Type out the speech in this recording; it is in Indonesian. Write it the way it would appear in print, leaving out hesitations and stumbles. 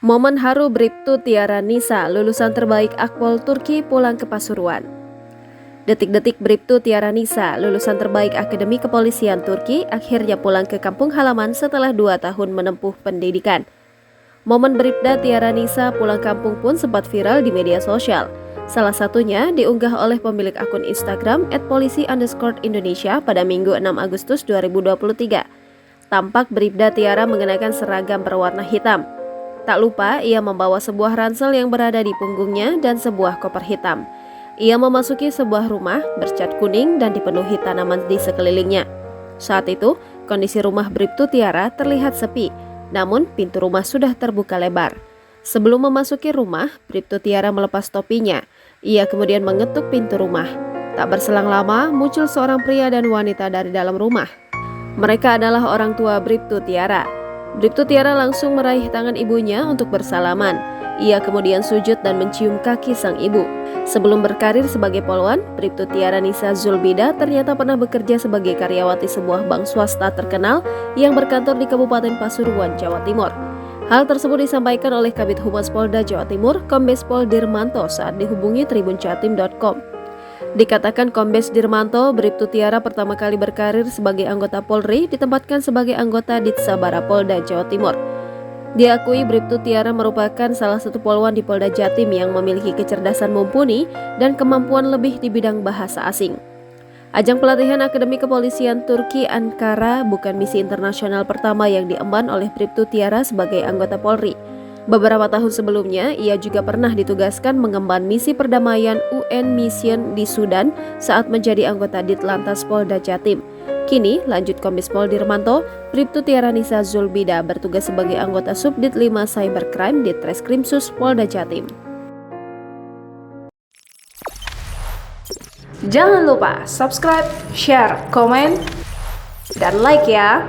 Momen haru Bribtu Tiara Nisa, lulusan terbaik Akpol Turki pulang ke Pasuruan. Detik-detik Bribtu Tiara Nisa, lulusan terbaik Akademi Kepolisian Turki, akhirnya pulang ke kampung halaman setelah 2 tahun menempuh pendidikan. Momen Bribda Tiara Nisa pulang kampung pun sempat viral di media sosial. Salah satunya diunggah oleh pemilik akun Instagram @polisi_Indonesia pada Minggu 6 Agustus 2023. Tampak Bribda Tiara mengenakan seragam berwarna hitam. Tak lupa, ia membawa sebuah ransel yang berada di punggungnya dan sebuah koper hitam. Ia memasuki sebuah rumah bercat kuning dan dipenuhi tanaman di sekelilingnya. Saat itu, kondisi rumah Bribtu Tiara terlihat sepi, namun pintu rumah sudah terbuka lebar. Sebelum memasuki rumah, Bribtu Tiara melepas topinya. Ia kemudian mengetuk pintu rumah. Tak berselang lama, muncul seorang pria dan wanita dari dalam rumah. Mereka adalah orang tua Bribtu Tiara. Bribtu Tiara langsung meraih tangan ibunya untuk bersalaman. Ia kemudian sujud dan mencium kaki sang ibu. Sebelum berkarir sebagai polwan, Bribtu Tiara Nisa Zulbida ternyata pernah bekerja sebagai karyawati sebuah bank swasta terkenal yang berkantor di Kabupaten Pasuruan, Jawa Timur. Hal tersebut disampaikan oleh Kabid Humas Polda Jawa Timur, Kombes Pol Dirmanto saat dihubungi tribunjatim.com. Dikatakan Kombes Dirmanto, Bribtu Tiara pertama kali berkarir sebagai anggota Polri ditempatkan sebagai anggota Ditsabara Polda Jawa Timur. Diakui Bribtu Tiara merupakan salah satu polwan di Polda Jatim yang memiliki kecerdasan mumpuni dan kemampuan lebih di bidang bahasa asing. Ajang pelatihan Akademi Kepolisian Turki Ankara bukan misi internasional pertama yang diemban oleh Bribtu Tiara sebagai anggota Polri. Beberapa tahun sebelumnya, ia juga pernah ditugaskan mengemban misi perdamaian UN Mission di Sudan saat menjadi anggota Ditlantas Polda Jatim. Kini, lanjut Kombes Pol Dirmanto, Bribtu Tiara Nisa Zulbida bertugas sebagai anggota Subdit 5 Cybercrime di Treskrimsus Polda Jatim. Jangan lupa subscribe, share, komen, dan like ya!